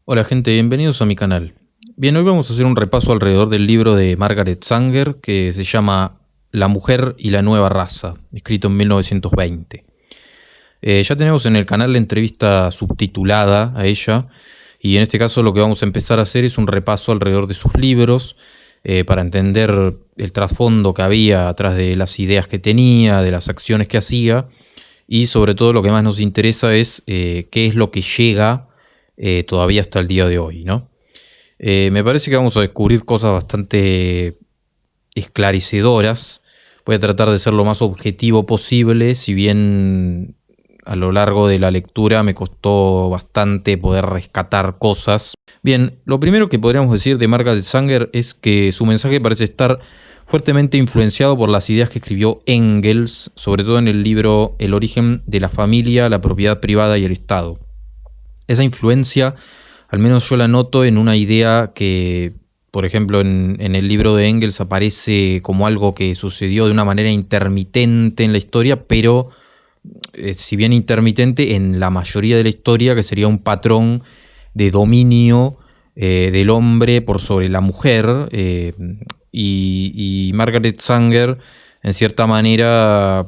Hola gente, bienvenidos a mi canal. Bien, hoy vamos a hacer un repaso alrededor del libro de Margaret Sanger que se llama La mujer y la nueva raza, escrito en 1920. Ya tenemos en el canal la entrevista subtitulada a ella y en este caso lo que vamos a empezar a hacer es un repaso alrededor de sus libros para entender el trasfondo que había atrás de las ideas que tenía, de las acciones que hacía y sobre todo lo que más nos interesa es qué es lo que llega todavía hasta el día de hoy, ¿no? Me parece que vamos a descubrir cosas bastante esclarecedoras. Voy a tratar de ser lo más objetivo posible, si bien a lo largo de la lectura me costó bastante poder rescatar cosas. Bien, lo primero que podríamos decir de Margaret Sanger es que su mensaje parece estar fuertemente influenciado por las ideas que escribió Engels, sobre todo en el libro El origen de la familia, la propiedad privada y el Estado. Esa influencia, al menos yo la noto en una idea que, por ejemplo, en el libro de Engels aparece como algo que sucedió de una manera intermitente en la historia, pero si bien intermitente, en la mayoría de la historia, que sería un patrón de dominio del hombre por sobre la mujer, y Margaret Sanger, en cierta manera,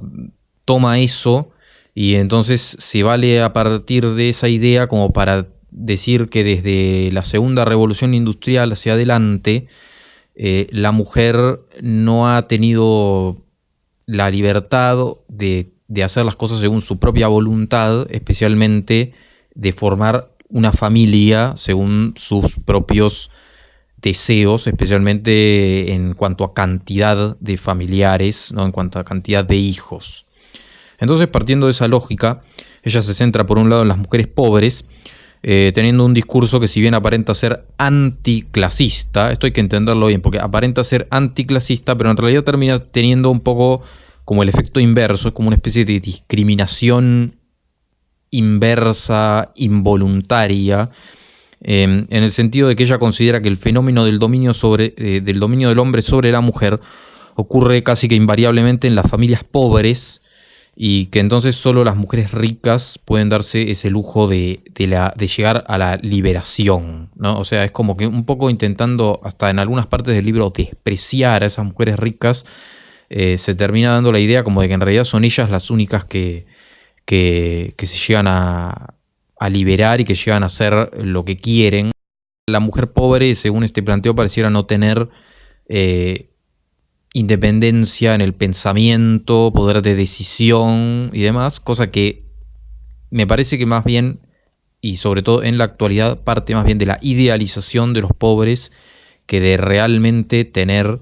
toma eso y entonces se vale a partir de esa idea como para decir que desde la segunda revolución industrial hacia adelante, la mujer no ha tenido la libertad de hacer las cosas según su propia voluntad, especialmente de formar una familia según sus propios deseos, especialmente en cuanto a cantidad de familiares, ¿no? En cuanto a cantidad de hijos. Entonces, partiendo de esa lógica, ella se centra por un lado en las mujeres pobres, teniendo un discurso que si bien aparenta ser anticlasista, esto hay que entenderlo bien, porque aparenta ser anticlasista, pero en realidad termina teniendo un poco como el efecto inverso, es como una especie de discriminación inversa, involuntaria, en el sentido de que ella considera que el fenómeno del dominio del hombre sobre la mujer ocurre casi que invariablemente en las familias pobres, y que entonces solo las mujeres ricas pueden darse ese lujo de llegar a la liberación, ¿no? O sea, es como que un poco intentando, hasta en algunas partes del libro, despreciar a esas mujeres ricas, se termina dando la idea como de que en realidad son ellas las únicas que se llegan a liberar y que llegan a hacer lo que quieren. La mujer pobre, según este planteo, pareciera no tener independencia en el pensamiento, poder de decisión y demás, cosa que me parece que más bien, y sobre todo en la actualidad, parte más bien de la idealización de los pobres que de realmente tener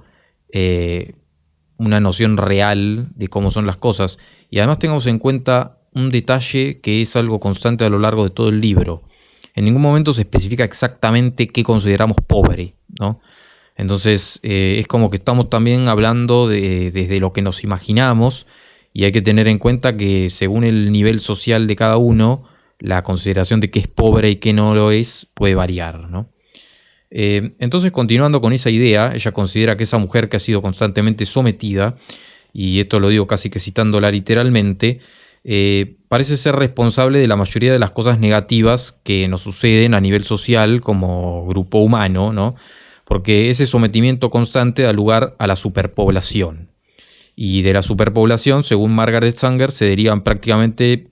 una noción real de cómo son las cosas. Y además tengamos en cuenta un detalle que es algo constante a lo largo de todo el libro. En ningún momento se especifica exactamente qué consideramos pobre, ¿no? Entonces es como que estamos también hablando desde lo que nos imaginamos, y hay que tener en cuenta que según el nivel social de cada uno, la consideración de qué es pobre y qué no lo es puede variar, ¿no? Entonces, continuando con esa idea, ella considera que esa mujer que ha sido constantemente sometida, y esto lo digo casi que citándola literalmente, parece ser responsable de la mayoría de las cosas negativas que nos suceden a nivel social como grupo humano, ¿no? Porque ese sometimiento constante da lugar a la superpoblación. Y de la superpoblación, según Margaret Sanger, se derivan prácticamente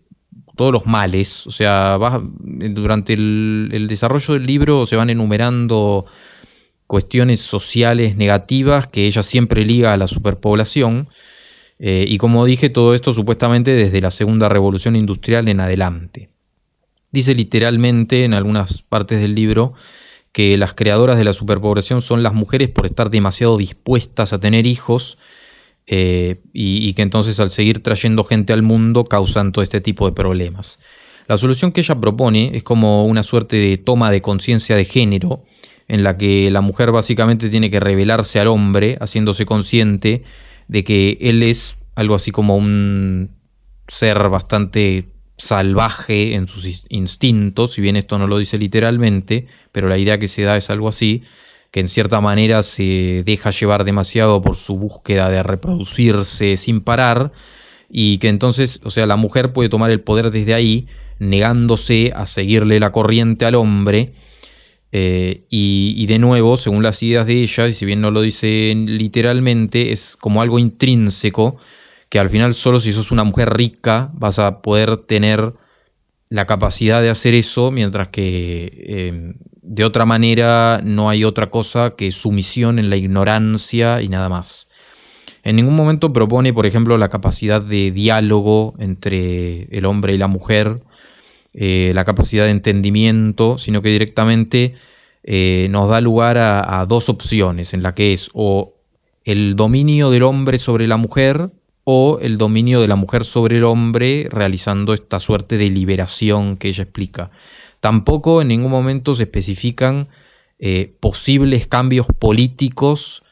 todos los males. O sea, durante el desarrollo del libro se van enumerando cuestiones sociales negativas que ella siempre liga a la superpoblación. Y como dije, todo esto supuestamente desde la segunda revolución industrial en adelante. Dice literalmente en algunas partes del libro que las creadoras de la superpoblación son las mujeres por estar demasiado dispuestas a tener hijos, y que entonces al seguir trayendo gente al mundo causan todo este tipo de problemas. La solución que ella propone es como una suerte de toma de conciencia de género, en la que la mujer básicamente tiene que revelarse al hombre, haciéndose consciente de que él es algo así como un ser bastante salvaje en sus instintos, si bien esto no lo dice literalmente, pero la idea que se da es algo así, que en cierta manera se deja llevar demasiado por su búsqueda de reproducirse sin parar, y que entonces, o sea, la mujer puede tomar el poder desde ahí, negándose a seguirle la corriente al hombre, Y de nuevo, según las ideas de ella, y si bien no lo dice literalmente, es como algo intrínseco, que al final solo si sos una mujer rica vas a poder tener la capacidad de hacer eso, mientras que de otra manera no hay otra cosa que sumisión en la ignorancia y nada más. En ningún momento propone, por ejemplo, la capacidad de diálogo entre el hombre y la mujer, la capacidad de entendimiento, sino que directamente nos da lugar a dos opciones, en la que es o el dominio del hombre sobre la mujer o el dominio de la mujer sobre el hombre, realizando esta suerte de liberación que ella explica. Tampoco en ningún momento se especifican posibles cambios políticos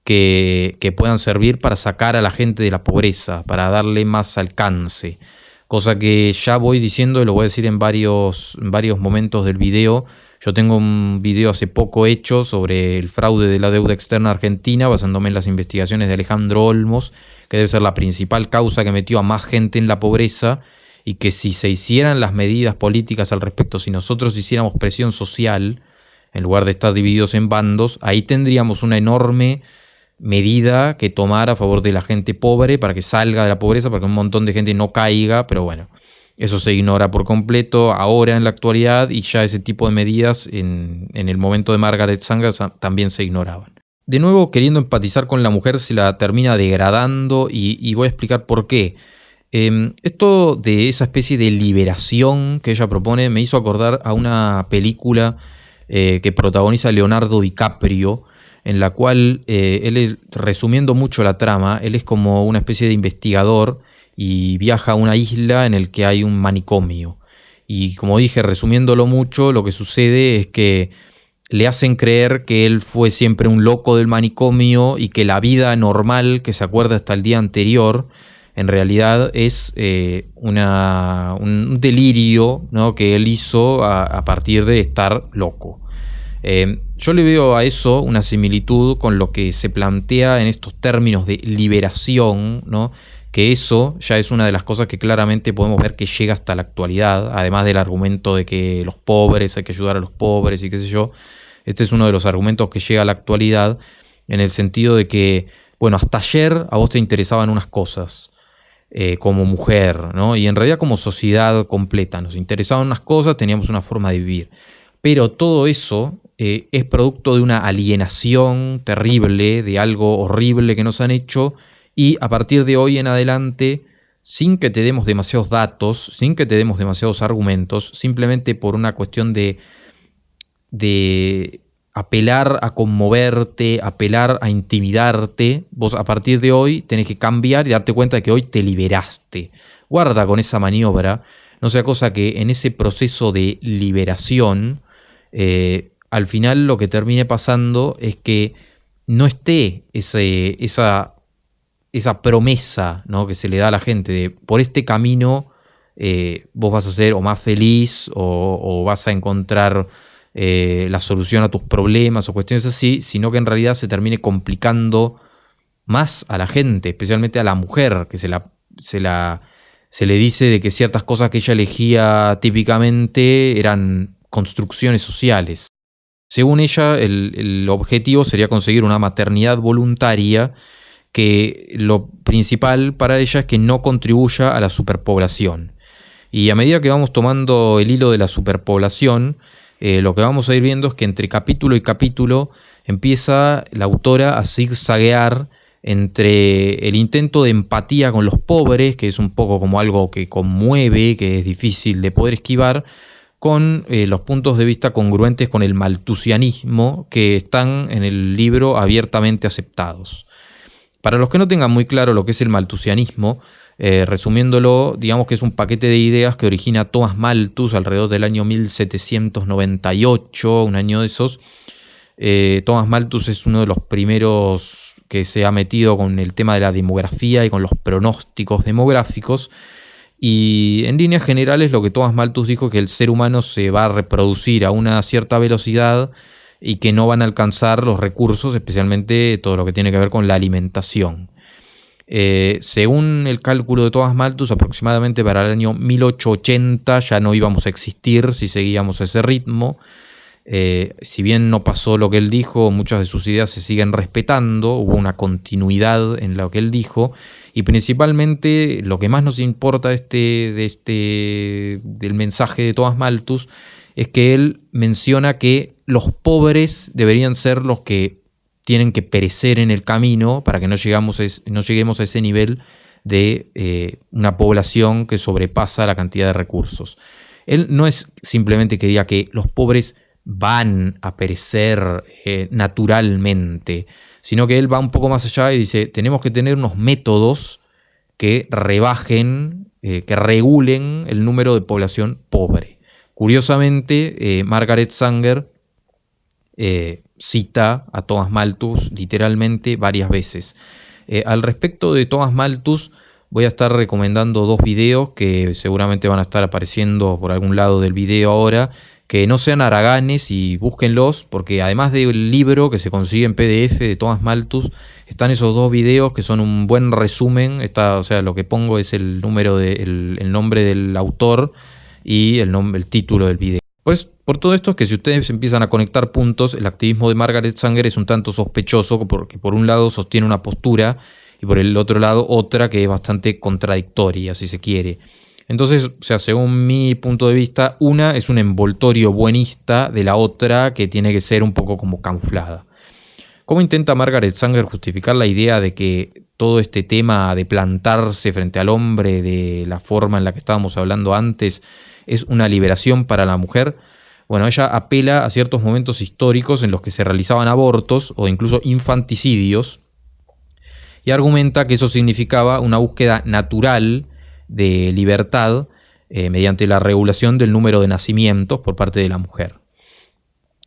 que puedan servir para sacar a la gente de la pobreza, para darle más alcance. Cosa que ya voy diciendo y lo voy a decir en varios momentos del video. Yo tengo un video hace poco hecho sobre el fraude de la deuda externa argentina, basándome en las investigaciones de Alejandro Olmos, que debe ser la principal causa que metió a más gente en la pobreza, y que si se hicieran las medidas políticas al respecto, si nosotros hiciéramos presión social, en lugar de estar divididos en bandos, ahí tendríamos una enorme medida que tomar a favor de la gente pobre para que salga de la pobreza, para que un montón de gente no caiga, pero bueno, eso se ignora por completo ahora en la actualidad, y ya ese tipo de medidas en el momento de Margaret Sanger también se ignoraban. De nuevo, queriendo empatizar con la mujer, se la termina degradando y voy a explicar por qué. Esto de esa especie de liberación que ella propone me hizo acordar a una película que protagoniza Leonardo DiCaprio, en la cual él, resumiendo mucho la trama, él es como una especie de investigador y viaja a una isla en el que hay un manicomio. Y como dije, resumiéndolo mucho, lo que sucede es que le hacen creer que él fue siempre un loco del manicomio y que la vida normal que se acuerda hasta el día anterior en realidad es un delirio, ¿no?, que él hizo a partir de estar loco. Yo le veo a eso una similitud con lo que se plantea en estos términos de liberación, ¿no?, que eso ya es una de las cosas que claramente podemos ver que llega hasta la actualidad, además del argumento de que los pobres, hay que ayudar a los pobres y qué sé yo. Este es uno de los argumentos que llega a la actualidad, en el sentido de que, bueno, hasta ayer a vos te interesaban unas cosas como mujer, ¿no? Y en realidad como sociedad completa nos interesaban unas cosas, teníamos una forma de vivir. Pero todo eso es producto de una alienación terrible, de algo horrible que nos han hecho, y a partir de hoy en adelante, sin que te demos demasiados datos, sin que te demos demasiados argumentos, simplemente por una cuestión de apelar a conmoverte, apelar a intimidarte, vos a partir de hoy tenés que cambiar y darte cuenta de que hoy te liberaste. Guarda con esa maniobra, no sea cosa que en ese proceso de liberación, al final lo que termine pasando es que no esté esa promesa, ¿no?, que se le da a la gente de por este camino vos vas a ser o más feliz o vas a encontrar la solución a tus problemas o cuestiones así, sino que en realidad se termine complicando más a la gente, especialmente a la mujer, que se le dice de que ciertas cosas que ella elegía típicamente eran construcciones sociales. Según ella, el objetivo sería conseguir una maternidad voluntaria, que lo principal para ella es que no contribuya a la superpoblación. Y a medida que vamos tomando el hilo de la superpoblación, lo que vamos a ir viendo es que entre capítulo y capítulo empieza la autora a zigzaguear entre el intento de empatía con los pobres, que es un poco como algo que conmueve, que es difícil de poder esquivar, con los puntos de vista congruentes con el malthusianismo que están en el libro abiertamente aceptados. Para los que no tengan muy claro lo que es el malthusianismo, resumiéndolo, digamos que es un paquete de ideas que origina Thomas Malthus alrededor del año 1798, un año de esos. Thomas Malthus es uno de los primeros que se ha metido con el tema de la demografía y con los pronósticos demográficos. Y en líneas generales lo que Thomas Malthus dijo es que el ser humano se va a reproducir a una cierta velocidad y que no van a alcanzar los recursos, especialmente todo lo que tiene que ver con la alimentación. Según el cálculo de Thomas Malthus, aproximadamente para el año 1880 ya no íbamos a existir si seguíamos ese ritmo, Si bien no pasó lo que él dijo, muchas de sus ideas se siguen respetando, hubo una continuidad en lo que él dijo, y principalmente lo que más nos importa del mensaje de Thomas Malthus es que él menciona que los pobres deberían ser los que tienen que perecer en el camino para que no lleguemos a ese nivel de una población que sobrepasa la cantidad de recursos. Él no es simplemente que diga que los pobres van a perecer naturalmente, sino que él va un poco más allá y dice, tenemos que tener unos métodos que rebajen, que regulen el número de población pobre. Curiosamente, Margaret Sanger cita a Thomas Malthus literalmente varias veces. Al respecto de Thomas Malthus, voy a estar recomendando 2 videos que seguramente van a estar apareciendo por algún lado del video ahora, que no sean haraganes y búsquenlos, porque además del libro que se consigue en PDF de Thomas Malthus, están esos 2 videos que son un buen resumen. O sea, lo que pongo es el nombre del autor y el título del video. Pues por todo esto es que si ustedes empiezan a conectar puntos, el activismo de Margaret Sanger es un tanto sospechoso, porque por un lado sostiene una postura y por el otro lado otra que es bastante contradictoria, si se quiere. Entonces, o sea, según mi punto de vista, una es un envoltorio buenista de la otra que tiene que ser un poco como camuflada. ¿Cómo intenta Margaret Sanger justificar la idea de que todo este tema de plantarse frente al hombre de la forma en la que estábamos hablando antes es una liberación para la mujer? Bueno, ella apela a ciertos momentos históricos en los que se realizaban abortos o incluso infanticidios y argumenta que eso significaba una búsqueda natural de libertad mediante la regulación del número de nacimientos por parte de la mujer.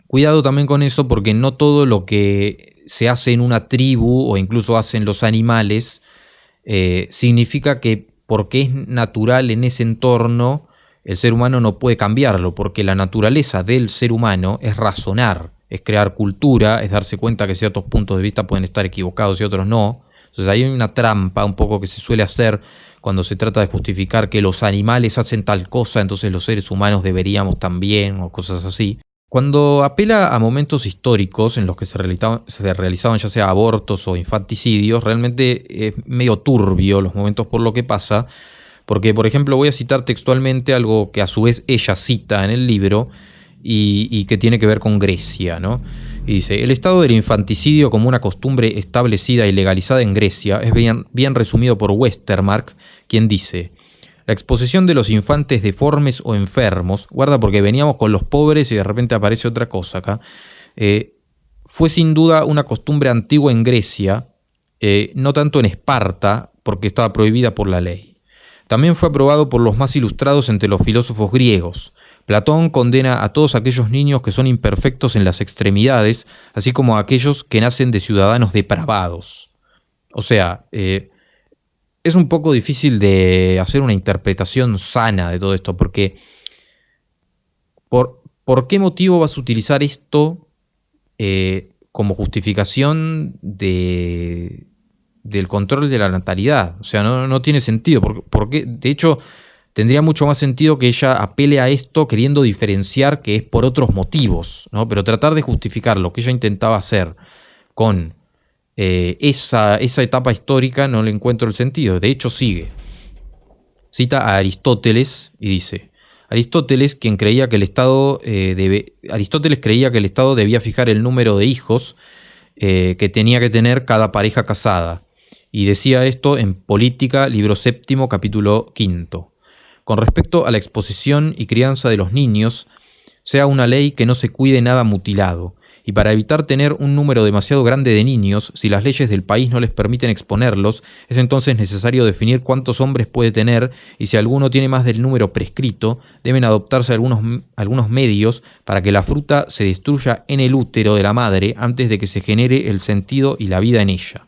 Cuidado también con eso, porque no todo lo que se hace en una tribu o incluso hacen los animales significa que porque es natural en ese entorno el ser humano no puede cambiarlo, porque la naturaleza del ser humano es razonar, es crear cultura, es darse cuenta que ciertos puntos de vista pueden estar equivocados y otros no. Entonces hay una trampa un poco que se suele hacer cuando se trata de justificar que los animales hacen tal cosa, entonces los seres humanos deberíamos también, o cosas así. Cuando apela a momentos históricos en los que se realizaban ya sea abortos o infanticidios, realmente es medio turbio los momentos por lo que pasa, porque, por ejemplo, voy a citar textualmente algo que a su vez ella cita en el libro y que tiene que ver con Grecia, ¿no? Y dice, el estado del infanticidio como una costumbre establecida y legalizada en Grecia es bien resumido por Westermarck, quien dice, la exposición de los infantes deformes o enfermos, guarda porque veníamos con los pobres y de repente aparece otra cosa acá, fue sin duda una costumbre antigua en Grecia, no tanto en Esparta, porque estaba prohibida por la ley. También fue aprobado por los más ilustrados entre los filósofos griegos. Platón condena a todos aquellos niños que son imperfectos en las extremidades, así como a aquellos que nacen de ciudadanos depravados. O sea, es un poco difícil de hacer una interpretación sana de todo esto, porque ¿por qué motivo vas a utilizar esto como justificación del control de la natalidad? O sea, no tiene sentido, porque de hecho tendría mucho más sentido que ella apele a esto queriendo diferenciar que es por otros motivos, ¿no? Pero tratar de justificar lo que ella intentaba hacer con esa etapa histórica no le encuentro el sentido. De hecho sigue. Cita a Aristóteles y dice, Aristóteles creía que el Estado debía fijar el número de hijos que tenía que tener cada pareja casada. Y decía esto en Política, libro 7, capítulo 5. Con respecto a la exposición y crianza de los niños, sea una ley que no se cuide nada mutilado, y para evitar tener un número demasiado grande de niños, si las leyes del país no les permiten exponerlos, es entonces necesario definir cuántos hombres puede tener, y si alguno tiene más del número prescrito, deben adoptarse algunos medios para que la fruta se destruya en el útero de la madre antes de que se genere el sentido y la vida en ella.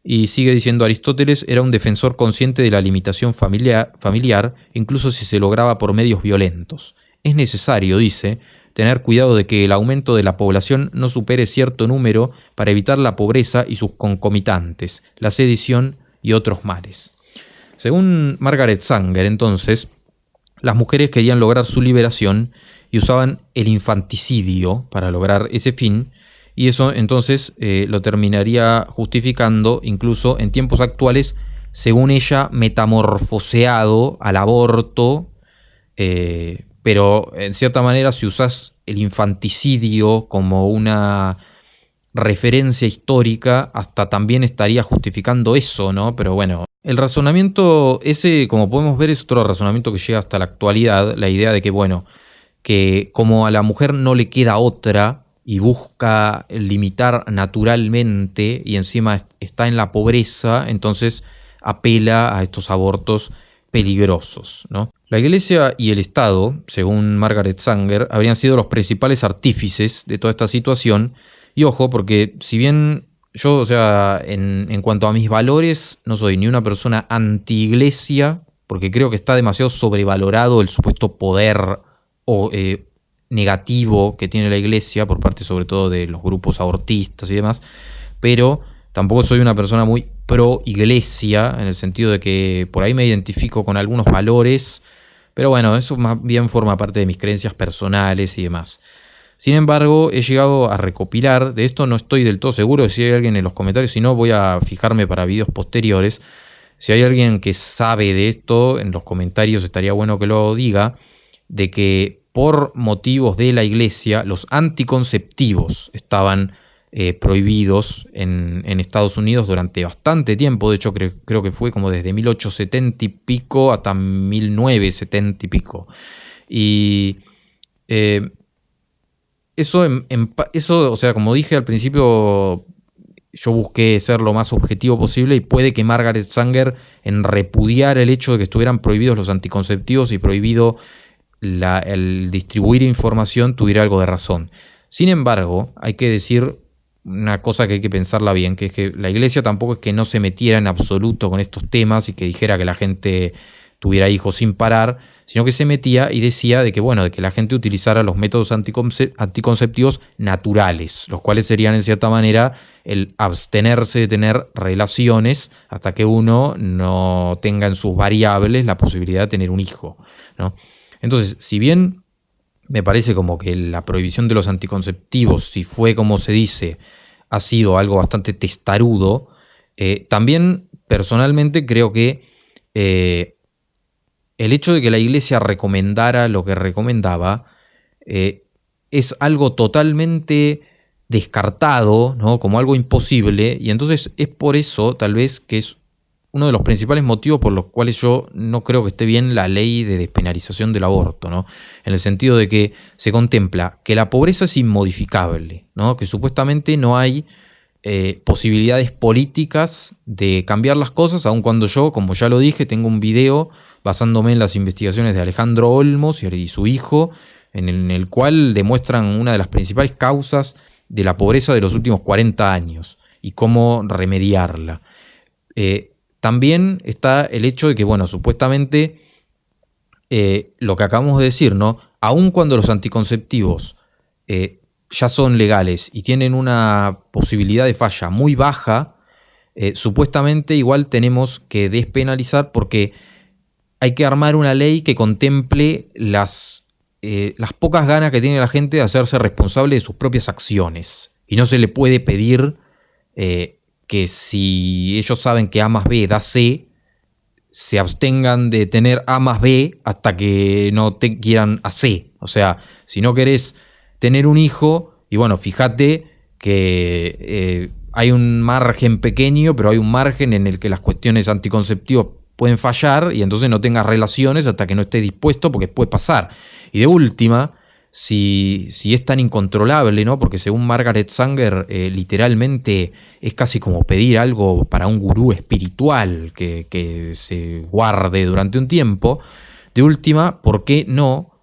Y sigue diciendo, Aristóteles era un defensor consciente de la limitación familiar, incluso si se lograba por medios violentos. Es necesario, dice, tener cuidado de que el aumento de la población no supere cierto número para evitar la pobreza y sus concomitantes, la sedición y otros males. Según Margaret Sanger, entonces, las mujeres querían lograr su liberación y usaban el infanticidio para lograr ese fin, y eso entonces lo terminaría justificando incluso en tiempos actuales, según ella, metamorfoseado al aborto, pero en cierta manera si usas el infanticidio como una referencia histórica, hasta también estaría justificando eso, ¿no? Pero bueno, el razonamiento ese, como podemos ver, es otro razonamiento que llega hasta la actualidad, la idea de que, bueno, que como a la mujer no le queda otra y busca limitar naturalmente y encima está en la pobreza, entonces apela a estos abortos peligrosos, ¿no? La Iglesia y el Estado, según Margaret Sanger, habrían sido los principales artífices de toda esta situación. Y ojo, porque si bien yo, o sea, en cuanto a mis valores, no soy ni una persona anti-iglesia, porque creo que está demasiado sobrevalorado el supuesto poder o negativo que tiene la iglesia por parte sobre todo de los grupos abortistas y demás, pero tampoco soy una persona muy pro iglesia, en el sentido de que por ahí me identifico con algunos valores, pero bueno, eso más bien forma parte de mis creencias personales y demás. Sin embargo, he llegado a recopilar, de esto no estoy del todo seguro, si hay alguien en los comentarios, si no voy a fijarme para videos posteriores. Si hay alguien que sabe de esto, en los comentarios estaría bueno que lo diga, de que por motivos de la iglesia los anticonceptivos estaban prohibidos en Estados Unidos durante bastante tiempo. De hecho creo que fue como desde 1870 y pico hasta 1970 y pico. Y eso, o sea, como dije al principio, yo busqué ser lo más objetivo posible, y puede que Margaret Sanger, en repudiar el hecho de que estuvieran prohibidos los anticonceptivos y prohibido el distribuir información, tuviera algo de razón. Sin embargo, hay que decir una cosa que hay que pensarla bien, que es que la iglesia tampoco es que no se metiera en absoluto con estos temas y que dijera que la gente tuviera hijos sin parar, sino que se metía y decía de que, bueno, de que la gente utilizara los métodos anticonceptivos naturales, los cuales serían en cierta manera el abstenerse de tener relaciones hasta que uno no tenga en sus variables la posibilidad de tener un hijo, ¿no? Entonces, si bien me parece como que la prohibición de los anticonceptivos, si fue como se dice, ha sido algo bastante testarudo, también personalmente creo que el hecho de que la iglesia recomendara lo que recomendaba es algo totalmente descartado, ¿no? Como algo imposible, y entonces es por eso tal vez que es uno de los principales motivos por los cuales yo no creo que esté bien la ley de despenalización del aborto, ¿no? En el sentido de que se contempla que la pobreza es inmodificable, ¿no? Que supuestamente no hay posibilidades políticas de cambiar las cosas, aun cuando yo, como ya lo dije, tengo un video basándome en las investigaciones de Alejandro Olmos y su hijo, en el cual demuestran una de las principales causas de la pobreza de los últimos 40 años y cómo remediarla. También está el hecho de que, bueno, supuestamente lo que acabamos de decir, ¿no? Aun cuando los anticonceptivos ya son legales y tienen una posibilidad de falla muy baja, supuestamente igual tenemos que despenalizar, porque hay que armar una ley que contemple las pocas ganas que tiene la gente de hacerse responsable de sus propias acciones. Y no se le puede pedir que si ellos saben que A más B da C, se abstengan de tener A más B hasta que no te quieran a C. O sea, si no querés tener un hijo, y bueno, fíjate que hay un margen pequeño, pero hay un margen en el que las cuestiones anticonceptivas pueden fallar, y entonces no tengas relaciones hasta que no estés dispuesto, porque puede pasar. Y de última, si es tan incontrolable, ¿no? Porque según Margaret Sanger, literalmente es casi como pedir algo para un gurú espiritual que se guarde durante un tiempo. De última, ¿por qué no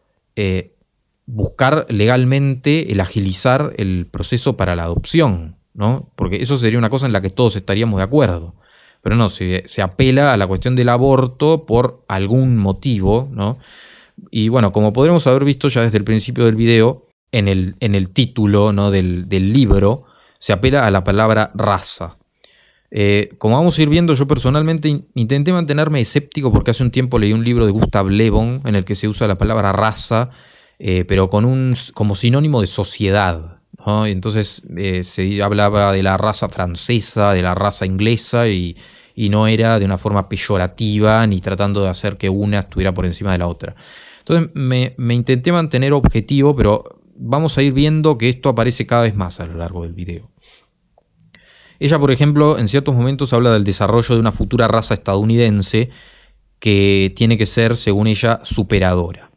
buscar legalmente el agilizar el proceso para la adopción, ¿no? Porque eso sería una cosa en la que todos estaríamos de acuerdo. Pero no, se apela a la cuestión del aborto por algún motivo, ¿no? Y bueno, como podremos haber visto ya desde el principio del video, en el título, ¿no? del libro, se apela a la palabra raza. Como vamos a ir viendo, yo personalmente intenté mantenerme escéptico, porque hace un tiempo leí un libro de Gustav Le Bon en el que se usa la palabra raza pero como sinónimo de sociedad, ¿no? Entonces se hablaba de la raza francesa, de la raza inglesa, y no era de una forma peyorativa ni tratando de hacer que una estuviera por encima de la otra. Entonces me intenté mantener objetivo, pero vamos a ir viendo que esto aparece cada vez más a lo largo del video. Ella, por ejemplo, en ciertos momentos habla del desarrollo de una futura raza estadounidense que tiene que ser, según ella, superadora.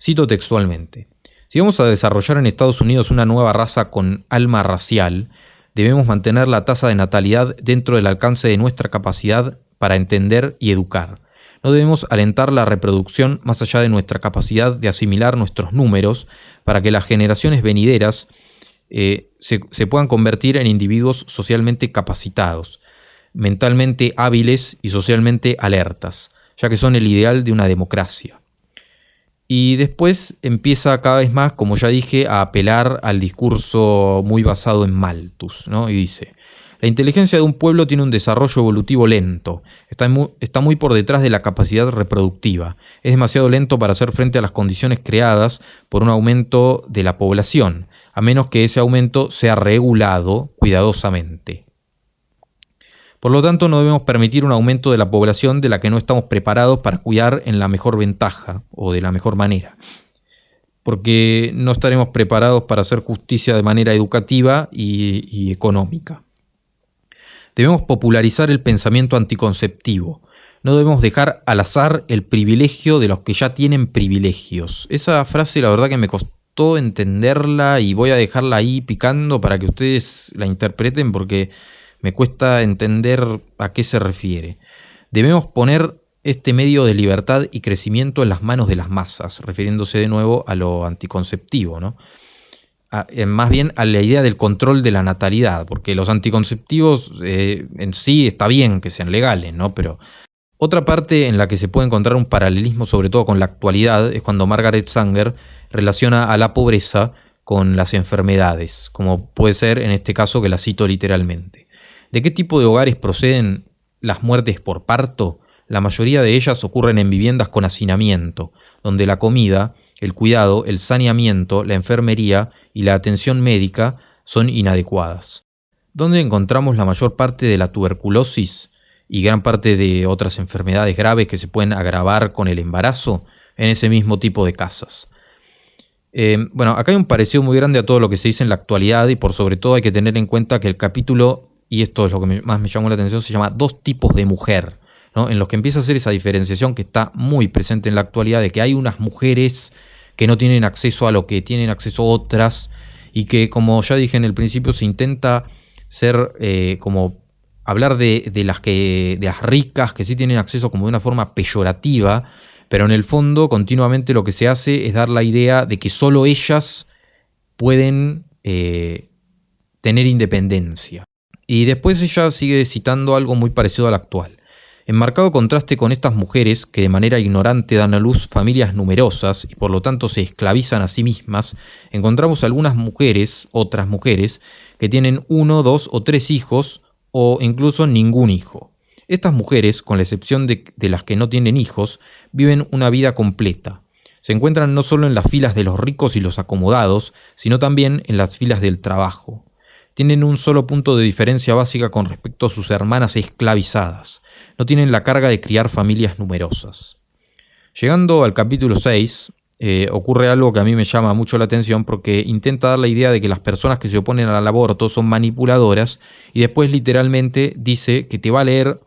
Cito textualmente: si vamos a desarrollar en Estados Unidos una nueva raza con alma racial, debemos mantener la tasa de natalidad dentro del alcance de nuestra capacidad para entender y educar. No debemos alentar la reproducción más allá de nuestra capacidad de asimilar nuestros números para que las generaciones venideras se puedan convertir en individuos socialmente capacitados, mentalmente hábiles y socialmente alertas, ya que son el ideal de una democracia. Y después empieza cada vez más, como ya dije, a apelar al discurso muy basado en Malthus, ¿no? Y dice: la inteligencia de un pueblo tiene un desarrollo evolutivo lento, está muy por detrás de la capacidad reproductiva, es demasiado lento para hacer frente a las condiciones creadas por un aumento de la población, a menos que ese aumento sea regulado cuidadosamente. Por lo tanto, no debemos permitir un aumento de la población de la que no estamos preparados para cuidar en la mejor ventaja o de la mejor manera, porque no estaremos preparados para hacer justicia de manera educativa y económica. Debemos popularizar el pensamiento anticonceptivo. No debemos dejar al azar el privilegio de los que ya tienen privilegios. Esa frase, la verdad que me costó entenderla y voy a dejarla ahí picando para que ustedes la interpreten, porque me cuesta entender a qué se refiere. Debemos poner este medio de libertad y crecimiento en las manos de las masas, refiriéndose de nuevo a lo anticonceptivo, ¿no? Más bien a la idea del control de la natalidad, porque los anticonceptivos en sí está bien que sean legales, ¿no? Pero otra parte en la que se puede encontrar un paralelismo, sobre todo con la actualidad, es cuando Margaret Sanger relaciona a la pobreza con las enfermedades, como puede ser en este caso, que la cito literalmente. ¿De qué tipo de hogares proceden las muertes por parto? La mayoría de ellas ocurren en viviendas con hacinamiento, donde la comida, el cuidado, el saneamiento, la enfermería y la atención médica son inadecuadas. ¿Dónde encontramos la mayor parte de la tuberculosis y gran parte de otras enfermedades graves que se pueden agravar con el embarazo? En ese mismo tipo de casas. Bueno, acá hay un parecido muy grande a todo lo que se dice en la actualidad, y por sobre todo hay que tener en cuenta que el capítulo, y esto es lo que más me llamó la atención, se llama Dos tipos de mujer, ¿no? En los que empieza a hacer esa diferenciación que está muy presente en la actualidad, de que hay unas mujeres que no tienen acceso a lo que tienen acceso otras, y que, como ya dije en el principio, se intenta ser como hablar de las ricas que sí tienen acceso como de una forma peyorativa, pero en el fondo continuamente lo que se hace es dar la idea de que solo ellas pueden tener independencia. Y después ella sigue citando algo muy parecido al actual. En marcado contraste con estas mujeres que de manera ignorante dan a luz familias numerosas y por lo tanto se esclavizan a sí mismas, encontramos algunas mujeres, otras mujeres, que tienen 1, 2 o 3 hijos o incluso ningún hijo. Estas mujeres, con la excepción de las que no tienen hijos, viven una vida completa. Se encuentran no solo en las filas de los ricos y los acomodados, sino también en las filas del trabajo. Tienen un solo punto de diferencia básica con respecto a sus hermanas esclavizadas. No tienen la carga de criar familias numerosas. Llegando al capítulo 6, ocurre algo que a mí me llama mucho la atención, porque intenta dar la idea de que las personas que se oponen al aborto son manipuladoras, y después literalmente dice que te va a leer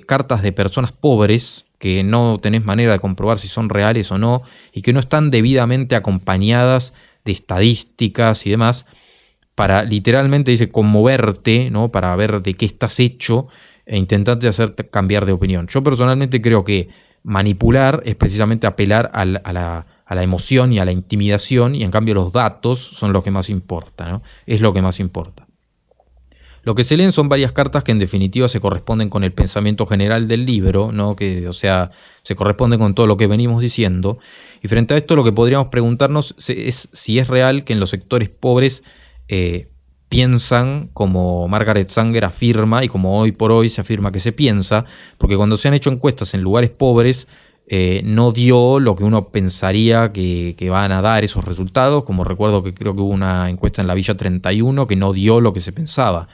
cartas de personas pobres que no tenés manera de comprobar si son reales o no, y que no están debidamente acompañadas de estadísticas y demás, para literalmente, dice, conmoverte, ¿no? Para ver de qué estás hecho e intentarte hacerte cambiar de opinión. Yo personalmente creo que manipular es precisamente apelar a la emoción y a la intimidación, y en cambio los datos son lo que más importa, ¿no? Es lo que más importa. Lo que se leen son varias cartas que en definitiva se corresponden con el pensamiento general del libro, ¿no? Que, o sea, se corresponden con todo lo que venimos diciendo. Y frente a esto lo que podríamos preguntarnos es si es real que en los sectores pobres piensan como Margaret Sanger afirma, y como hoy por hoy se afirma que se piensa, porque cuando se han hecho encuestas en lugares pobres, no dio lo que uno pensaría que van a dar esos resultados, como recuerdo que creo que hubo una encuesta en la Villa 31 que no dio lo que se pensaba.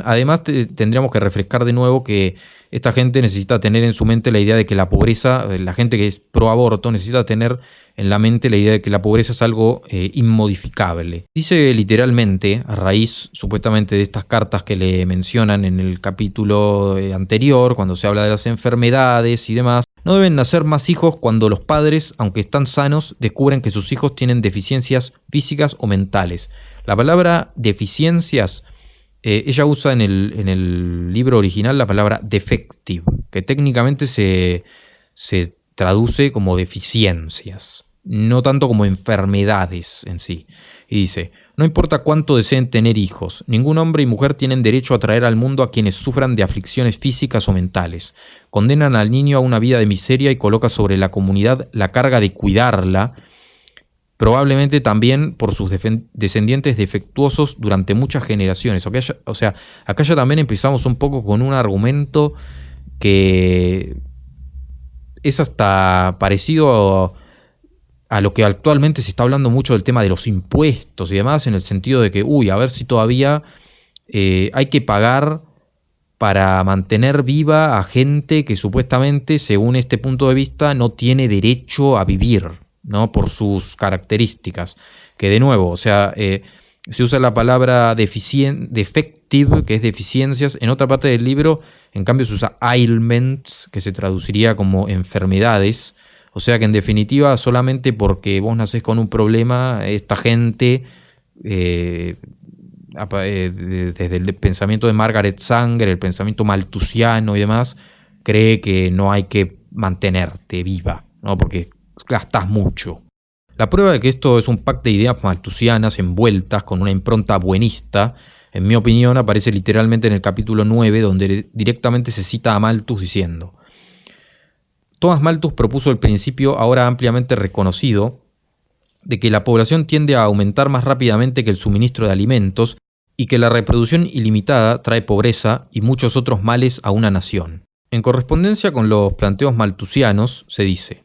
Además, tendríamos que refrescar de nuevo que esta gente necesita tener en su mente la idea de que la pobreza, la gente que es pro aborto, necesita tener en la mente la idea de que la pobreza es algo inmodificable. Dice literalmente, a raíz supuestamente de estas cartas que le mencionan en el capítulo anterior, cuando se habla de las enfermedades y demás, no deben nacer más hijos cuando los padres, aunque están sanos, descubren que sus hijos tienen deficiencias físicas o mentales. La palabra deficiencias, ella usa en el libro original la palabra defective, que técnicamente se traduce como deficiencias, no tanto como enfermedades en sí. Y dice: no importa cuánto deseen tener hijos, ningún hombre y mujer tienen derecho a traer al mundo a quienes sufran de aflicciones físicas o mentales. Condenan al niño a una vida de miseria y coloca sobre la comunidad la carga de cuidarla, probablemente también por sus descendientes defectuosos durante muchas generaciones. O sea, acá ya también empezamos un poco con un argumento que es hasta parecido a lo que actualmente se está hablando mucho del tema de los impuestos y demás, en el sentido de que, a ver si todavía hay que pagar para mantener viva a gente que supuestamente, según este punto de vista, no tiene derecho a vivir, ¿no? Por sus características. Que de nuevo, o sea, se usa la palabra defective, que es deficiencias. En otra parte del libro, en cambio, se usa ailments, que se traduciría como enfermedades. O sea que en definitiva, solamente porque vos nacés con un problema, esta gente, desde el pensamiento de Margaret Sanger, el pensamiento malthusiano y demás, cree que no hay que mantenerte viva, ¿no? Porque gastás mucho. La prueba de que esto es un pack de ideas malthusianas envueltas con una impronta buenista, en mi opinión, aparece literalmente en el capítulo 9, donde directamente se cita a Malthus diciendo: Thomas Malthus propuso el principio ahora ampliamente reconocido de que la población tiende a aumentar más rápidamente que el suministro de alimentos y que la reproducción ilimitada trae pobreza y muchos otros males a una nación. En correspondencia con los planteos malthusianos, se dice: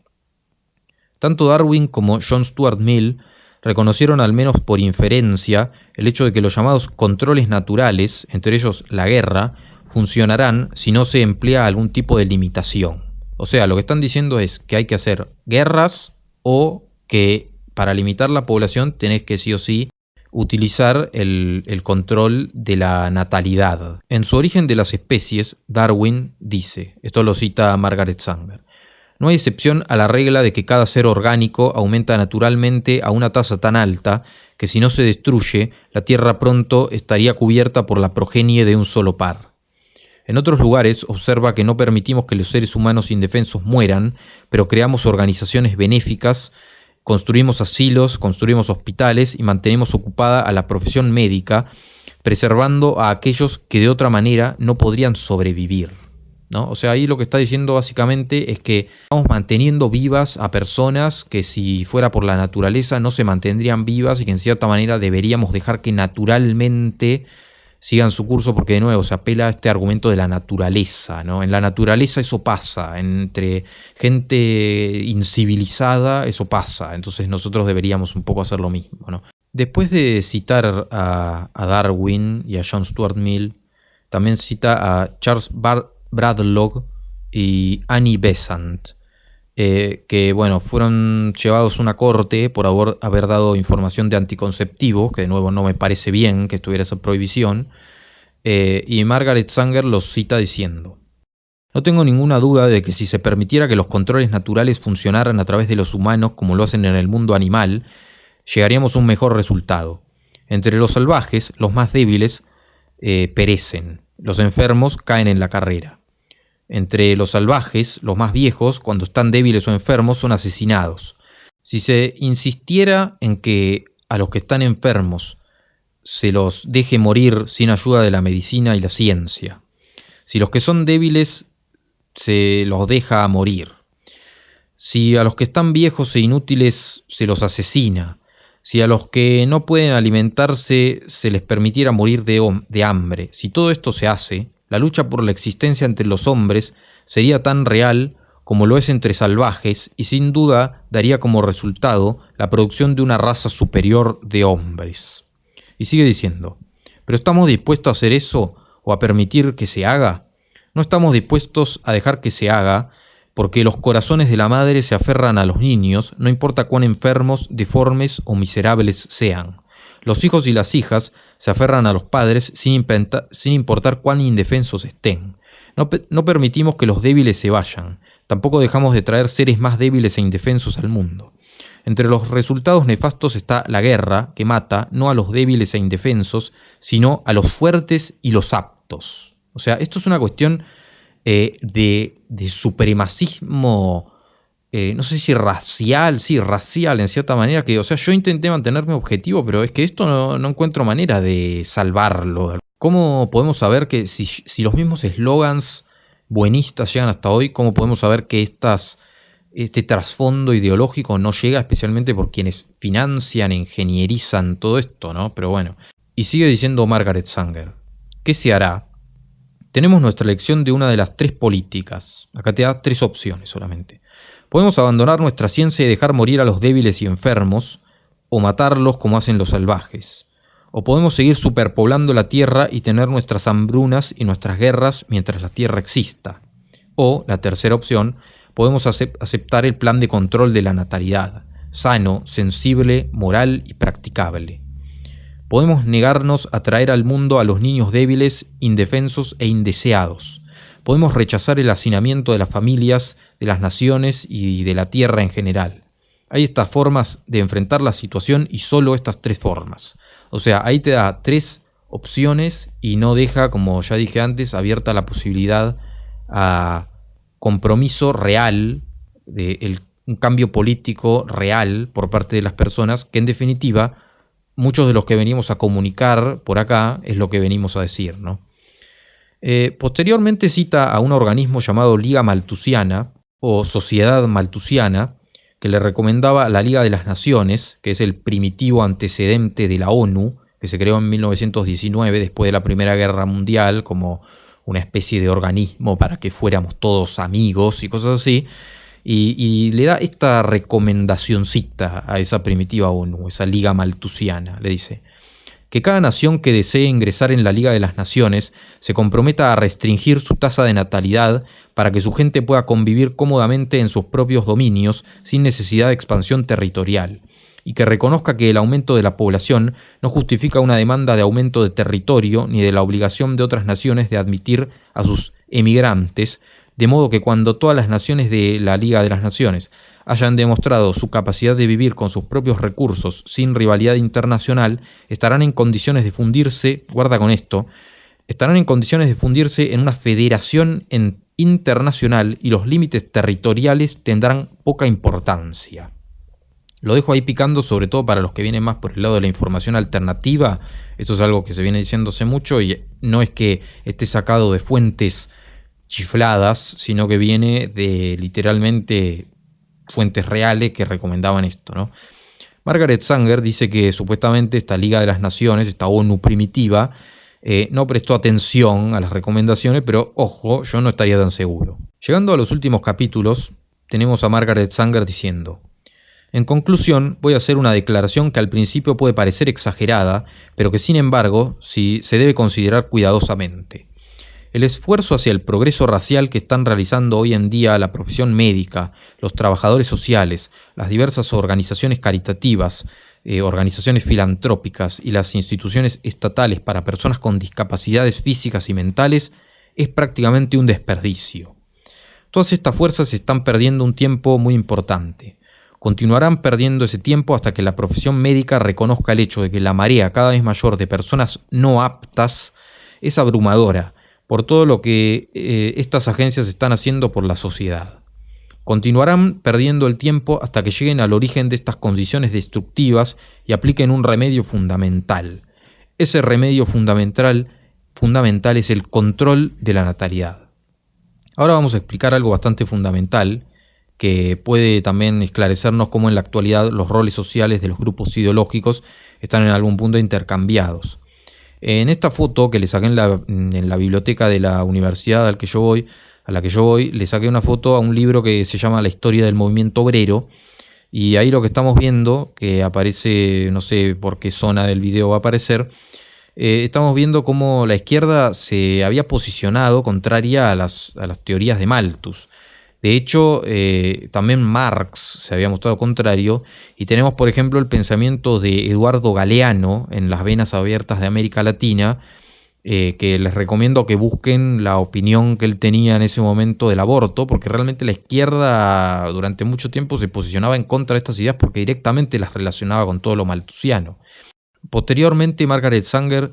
tanto Darwin como John Stuart Mill reconocieron, al menos por inferencia, el hecho de que los llamados controles naturales, entre ellos la guerra, funcionarán si no se emplea algún tipo de limitación. O sea, lo que están diciendo es que hay que hacer guerras o que para limitar la población tenés que sí o sí utilizar el control de la natalidad. En su Origen de las especies, Darwin dice, esto lo cita Margaret Sanger: no hay excepción a la regla de que cada ser orgánico aumenta naturalmente a una tasa tan alta que si no se destruye, la Tierra pronto estaría cubierta por la progenie de un solo par. En otros lugares observa que no permitimos que los seres humanos indefensos mueran, pero creamos organizaciones benéficas, construimos asilos, construimos hospitales y mantenemos ocupada a la profesión médica, preservando a aquellos que de otra manera no podrían sobrevivir, ¿no? O sea, ahí lo que está diciendo básicamente es que estamos manteniendo vivas a personas que si fuera por la naturaleza no se mantendrían vivas y que en cierta manera deberíamos dejar que naturalmente sigan su curso, porque de nuevo se apela a este argumento de la naturaleza, ¿no? En la naturaleza eso pasa, entre gente incivilizada eso pasa, entonces nosotros deberíamos un poco hacer lo mismo, ¿no? Después de citar a Darwin y a John Stuart Mill, también cita a Charles Bradlaugh y Annie Besant, que bueno, fueron llevados a una corte por haber dado información de anticonceptivos, que de nuevo no me parece bien que estuviera esa prohibición, y Margaret Sanger los cita diciendo: no tengo ninguna duda de que si se permitiera que los controles naturales funcionaran a través de los humanos como lo hacen en el mundo animal, llegaríamos a un mejor resultado. Entre los salvajes, los más débiles perecen, los enfermos caen en la carrera. Entre los salvajes, los más viejos, cuando están débiles o enfermos, son asesinados. Si se insistiera en que a los que están enfermos se los deje morir sin ayuda de la medicina y la ciencia, si los que son débiles se los deja morir, si a los que están viejos e inútiles se los asesina, si a los que no pueden alimentarse se les permitiera morir de hambre, si todo esto se hace, la lucha por la existencia entre los hombres sería tan real como lo es entre salvajes, y sin duda daría como resultado la producción de una raza superior de hombres. Y sigue diciendo, ¿pero estamos dispuestos a hacer eso o a permitir que se haga? No estamos dispuestos a dejar que se haga, porque los corazones de la madre se aferran a los niños, no importa cuán enfermos, deformes o miserables sean. Los hijos y las hijas se aferran a los padres sin importar cuán indefensos estén. No permitimos que los débiles se vayan. Tampoco dejamos de traer seres más débiles e indefensos al mundo. Entre los resultados nefastos está la guerra, que mata no a los débiles e indefensos, sino a los fuertes y los aptos. O sea, esto es una cuestión de supremacismo, no sé si racial, sí, racial en cierta manera, que, o sea, yo intenté mantenerme objetivo, pero es que esto no encuentro manera de salvarlo. ¿Cómo podemos saber que si los mismos eslogans buenistas llegan hasta hoy, cómo podemos saber que este trasfondo ideológico no llega, especialmente por quienes financian e ingenierizan todo esto, ¿no? Pero bueno. Y sigue diciendo Margaret Sanger, ¿qué se hará? Tenemos nuestra elección de una de las tres políticas. Acá te da tres opciones solamente. Podemos abandonar nuestra ciencia y dejar morir a los débiles y enfermos, o matarlos como hacen los salvajes. O podemos seguir superpoblando la tierra y tener nuestras hambrunas y nuestras guerras mientras la tierra exista. O, la tercera opción, podemos aceptar el plan de control de la natalidad, sano, sensible, moral y practicable. Podemos negarnos a traer al mundo a los niños débiles, indefensos e indeseados. Podemos rechazar el hacinamiento de las familias, de las naciones y de la tierra en general. Hay estas formas de enfrentar la situación y solo estas tres formas. O sea, ahí te da tres opciones y no deja, como ya dije antes, abierta la posibilidad a compromiso real, un cambio político real por parte de las personas, que en definitiva muchos de los que venimos a comunicar por acá es lo que venimos a decir, ¿no? Posteriormente cita a un organismo llamado Liga Malthusiana o Sociedad Malthusiana, que le recomendaba la Liga de las Naciones, que es el primitivo antecedente de la ONU, que se creó en 1919 después de la Primera Guerra Mundial como una especie de organismo para que fuéramos todos amigos y cosas así, y le da esta recomendacioncita a esa primitiva ONU, esa Liga Malthusiana. Le dice que cada nación que desee ingresar en la Liga de las Naciones se comprometa a restringir su tasa de natalidad para que su gente pueda convivir cómodamente en sus propios dominios sin necesidad de expansión territorial, y que reconozca que el aumento de la población no justifica una demanda de aumento de territorio ni de la obligación de otras naciones de admitir a sus emigrantes, de modo que cuando todas las naciones de la Liga de las Naciones hayan demostrado su capacidad de vivir con sus propios recursos sin rivalidad internacional, estarán en condiciones de fundirse, guarda con esto, estarán en condiciones de fundirse en una federación internacional y los límites territoriales tendrán poca importancia. Lo dejo ahí picando, sobre todo para los que vienen más por el lado de la información alternativa. Esto es algo que se viene diciéndose mucho y no es que esté sacado de fuentes chifladas, sino que viene de literalmente fuentes reales que recomendaban esto, ¿no? Margaret Sanger dice que supuestamente esta Liga de las Naciones, esta ONU primitiva, no prestó atención a las recomendaciones, pero ojo, yo no estaría tan seguro. Llegando a los últimos capítulos, tenemos a Margaret Sanger diciendo: en conclusión, voy a hacer una declaración que al principio puede parecer exagerada, pero que sin embargo se debe considerar cuidadosamente. El esfuerzo hacia el progreso racial que están realizando hoy en día la profesión médica, los trabajadores sociales, las diversas organizaciones caritativas, organizaciones filantrópicas y las instituciones estatales para personas con discapacidades físicas y mentales es prácticamente un desperdicio. Todas estas fuerzas están perdiendo un tiempo muy importante. Continuarán perdiendo ese tiempo hasta que la profesión médica reconozca el hecho de que la marea cada vez mayor de personas no aptas es abrumadora por todo lo que estas agencias están haciendo por la sociedad. Continuarán perdiendo el tiempo hasta que lleguen al origen de estas condiciones destructivas y apliquen un remedio fundamental. Ese remedio fundamental es el control de la natalidad. Ahora vamos a explicar algo bastante fundamental que puede también esclarecernos cómo en la actualidad los roles sociales de los grupos ideológicos están en algún punto intercambiados. En esta foto que le saqué en la biblioteca de la universidad al que yo voy, a la que yo voy, le saqué una foto a un libro que se llama La historia del movimiento obrero. Y ahí lo que estamos viendo, que aparece, no sé por qué zona del video va a aparecer, estamos viendo cómo la izquierda se había posicionado contraria a las teorías de Malthus. De hecho, también Marx se había mostrado contrario, y tenemos, por ejemplo, el pensamiento de Eduardo Galeano en Las venas abiertas de América Latina, que les recomiendo que busquen la opinión que él tenía en ese momento del aborto, porque realmente la izquierda durante mucho tiempo se posicionaba en contra de estas ideas porque directamente las relacionaba con todo lo malthusiano. Posteriormente, Margaret Sanger,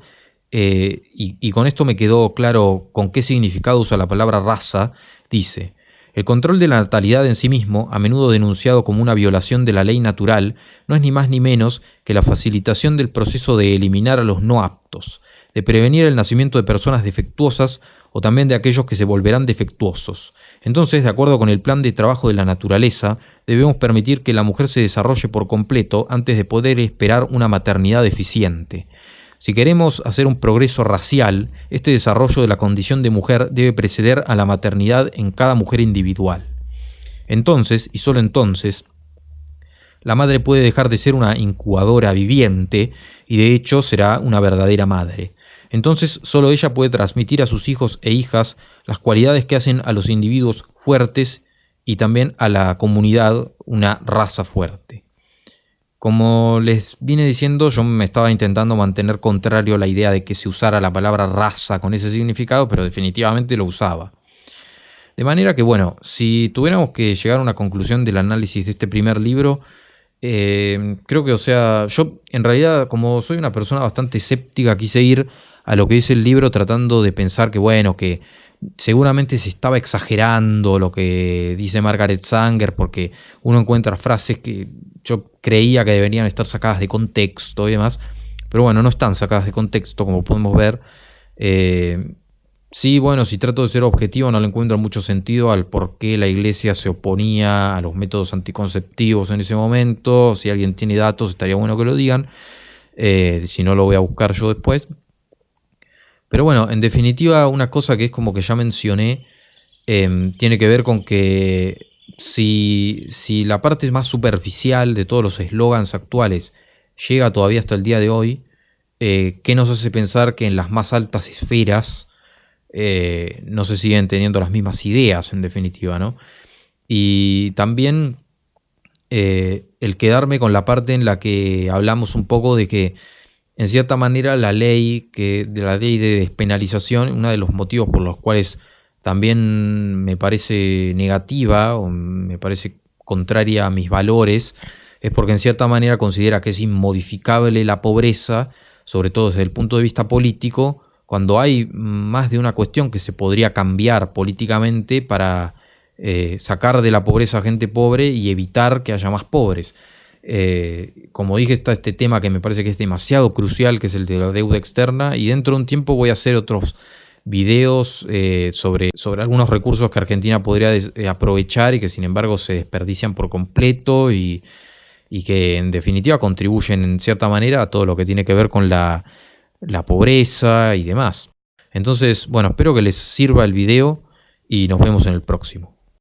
y con esto me quedó claro con qué significado usa la palabra raza, dice: el control de la natalidad en sí mismo, a menudo denunciado como una violación de la ley natural, no es ni más ni menos que la facilitación del proceso de eliminar a los no aptos, de prevenir el nacimiento de personas defectuosas o también de aquellos que se volverán defectuosos. Entonces, de acuerdo con el plan de trabajo de la naturaleza, debemos permitir que la mujer se desarrolle por completo antes de poder esperar una maternidad eficiente. Si queremos hacer un progreso racial, este desarrollo de la condición de mujer debe preceder a la maternidad en cada mujer individual. Entonces, y solo entonces, la madre puede dejar de ser una incubadora viviente y de hecho será una verdadera madre. Entonces solo ella puede transmitir a sus hijos e hijas las cualidades que hacen a los individuos fuertes y también a la comunidad una raza fuerte. Como les vine diciendo, yo me estaba intentando mantener contrario a la idea de que se usara la palabra raza con ese significado, pero definitivamente lo usaba. De manera que, bueno, si tuviéramos que llegar a una conclusión del análisis de este primer libro, creo que, o sea, yo en realidad, como soy una persona bastante escéptica, quise ir a lo que dice el libro tratando de pensar que, bueno, que seguramente se estaba exagerando lo que dice Margaret Sanger, porque uno encuentra frases que yo creía que deberían estar sacadas de contexto y demás, pero bueno, no están sacadas de contexto, como podemos ver. Sí, bueno, si trato de ser objetivo, no le encuentro mucho sentido al por qué la iglesia se oponía a los métodos anticonceptivos en ese momento. Si alguien tiene datos, estaría bueno que lo digan. Si no, lo voy a buscar yo después. Pero bueno, en definitiva, una cosa que es como que ya mencioné, tiene que ver con que si la parte más superficial de todos los eslogans actuales llega todavía hasta el día de hoy, ¿qué nos hace pensar que en las más altas esferas no se siguen teniendo las mismas ideas, en definitiva, ¿no? Y también el quedarme con la parte en la que hablamos un poco de que, en cierta manera, la ley de despenalización, uno de los motivos por los cuales también me parece negativa o me parece contraria a mis valores, es porque en cierta manera considera que es inmodificable la pobreza, sobre todo desde el punto de vista político, cuando hay más de una cuestión que se podría cambiar políticamente para sacar de la pobreza a gente pobre y evitar que haya más pobres. Como dije, está este tema que me parece que es demasiado crucial, que es el de la deuda externa, y dentro de un tiempo voy a hacer otros videos sobre algunos recursos que Argentina podría aprovechar y que sin embargo se desperdician por completo y que en definitiva contribuyen en cierta manera a todo lo que tiene que ver con la pobreza y demás. Entonces, bueno, espero que les sirva el video y nos vemos en el próximo.